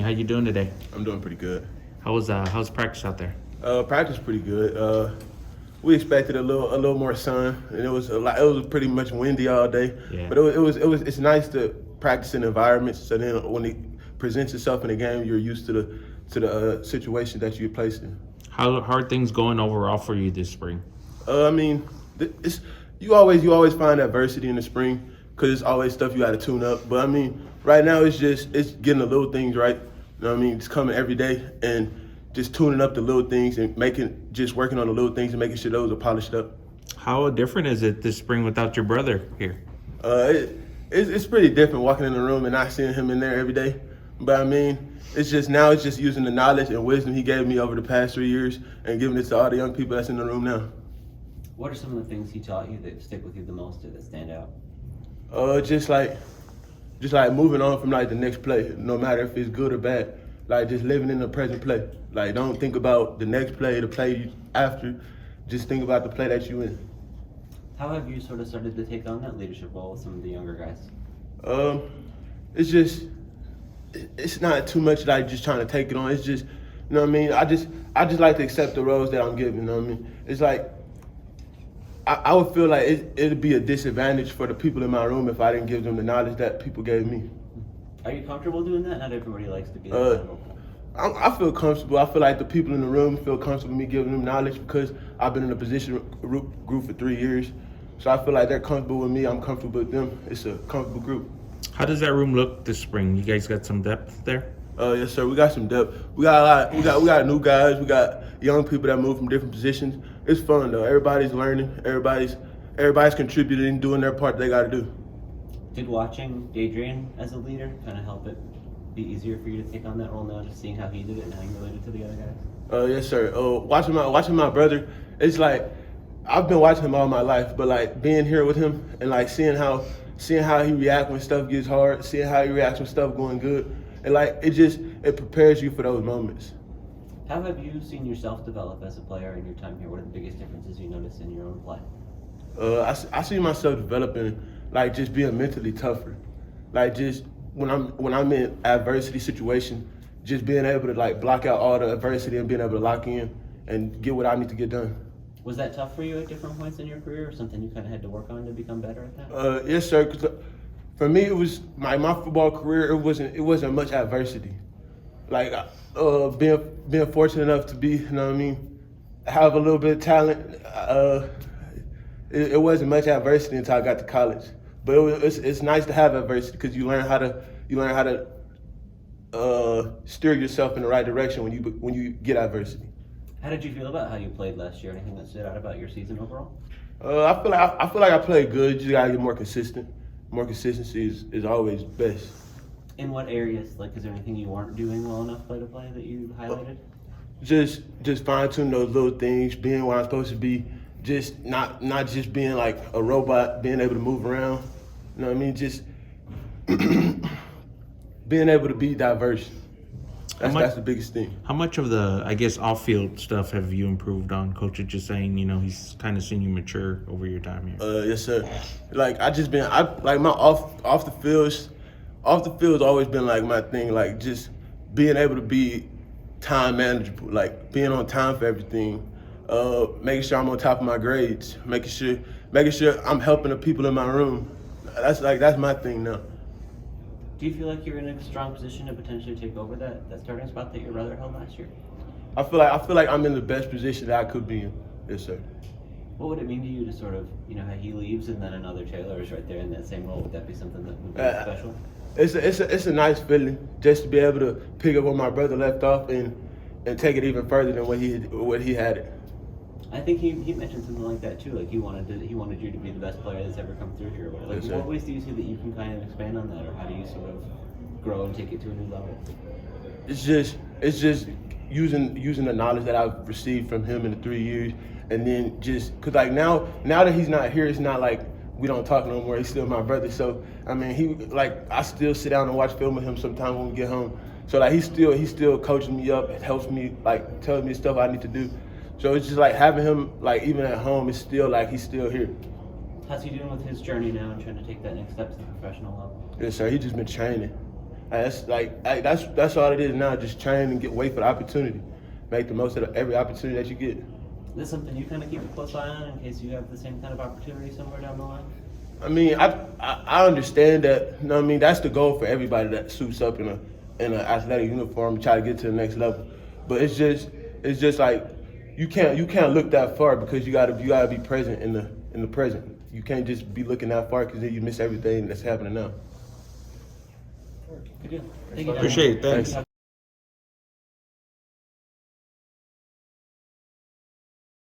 How you doing today? I'm doing pretty good. How's practice out there? Practice pretty good. We expected a little more sun, and it was pretty much windy all day. Yeah. But it's nice to practice in environments, so then when it presents itself in a game, you're used to the situation that you're placed in. How are things going overall for you this spring? I mean, you always find adversity in the spring because it's always stuff you got to tune up. But I mean, right now it's getting the little things right. You know what I mean? It's coming every day and just tuning up the little things and working on the little things and making sure those are polished up. How different is it this spring without your brother here? It's pretty different walking in the room and not seeing him in there every day. But I mean, it's just using the knowledge and wisdom he gave me over the past 3 years and giving it to all the young people that's in the room now. What are some of the things he taught you that stick with you the most or that stand out? Just like moving on from like the next play, no matter if it's good or bad. Like just living in the present play. Like don't think about the next play, the play after. Just think about the play that you in. How have you sort of started to take on that leadership role with some of the younger guys? It's not too much like just trying to take it on. It's just, you know what I mean? I just like to accept the roles that I'm given, you know what I mean? It's like, I would feel like it'd be a disadvantage for the people in my room if I didn't give them the knowledge that people gave me. Are you comfortable doing that? Not everybody likes to be that level. I feel comfortable. I feel like the people in the room feel comfortable with me giving them knowledge because I've been in a position group for 3 years. So I feel like they're comfortable with me. I'm comfortable with them. It's a comfortable group. How does that room look this spring? You guys got some depth there? Yes, sir. We got some depth. We got a lot. We got new guys. We got young people that move from different positions. It's fun though. Everybody's learning. Everybody's contributing, doing their part they got to do. Did watching Adrian as a leader kind of help it be easier for you to take on that role now, just seeing how he did it and how he related to the other guys? Yes, sir. Watching my brother, it's like I've been watching him all my life, but like being here with him and like seeing how he reacts when stuff gets hard, seeing how he reacts when stuff going good, and like it prepares you for those moments. How have you seen yourself develop as a player in your time here? What are the biggest differences you notice in your own play? I see myself developing, like just being mentally tougher, like just when I'm in adversity situation, just being able to like block out all the adversity and being able to lock in and get what I need to get done. Was that tough for you at different points in your career, or something you kind of had to work on to become better at that? Yes, sir. 'Cause for me, it was my football career. It wasn't much adversity. Like being fortunate enough to be, you know what I mean, have a little bit of talent. It wasn't much adversity until I got to college. But it's nice to have adversity because you learn how to steer yourself in the right direction when you get adversity. How did you feel about how you played last year? Anything that stood out about your season overall? I feel like I played good. You just gotta get more consistent. More consistency is always best. In what areas? Like, is there anything you weren't doing well enough play to play that you highlighted? Just fine tune those little things, being where I'm supposed to be. Just not just being like a robot, being able to move around. You know what I mean? Just being able to be diverse. That's the biggest thing. How much of the, I guess, off-field stuff have you improved on? Coach is just saying, he's kind of seen you mature over your time here. Yes, sir. Like my off the field's always been like my thing. Like just being able to be time manageable, like being on time for everything, making sure I'm on top of my grades, making sure I'm helping the people in my room. That's my thing now. Do you feel like you're in a strong position to potentially take over that starting spot that your brother held last year? I feel like I'm in the best position that I could be in. Yes, sir. What would it mean to you to sort of, how he leaves and then another Taylor is right there in that same role? Would that be something that would be special? It's a nice feeling just to be able to pick up where my brother left off and take it even further than what he had it. I think he mentioned something like that too. Like he wanted you to be the best player that's ever come through here. Like, yes, what ways do you see that you can kind of expand on that, or how do you sort of grow and take it to a new level? It's just using the knowledge that I've received from him in the 3 years, and then just cause like now that he's not here, it's not like we don't talk no more. He's still my brother. So I mean, I still sit down and watch film with him sometimes when we get home. So like he's still coaching me up and helps me, like telling me stuff I need to do. So it's just like having him, like even at home, it's still like he's still here. How's he doing with his journey now and trying to take that next step to the professional level? Yes, sir. He's just been training. That's all it is now. Just train and wait for the opportunity. Make the most of every opportunity that you get. Is this something you kind of keep a close eye on in case you have the same kind of opportunity somewhere down the line? I mean, I understand that. You know what I mean? That's the goal for everybody that suits up in an athletic uniform and try to get to the next level. But it's just like you can't look that far because you gotta be present in the present. You can't just be looking that far because then you miss everything that's happening now. Good deal. Thank you, John. Appreciate it. Thanks.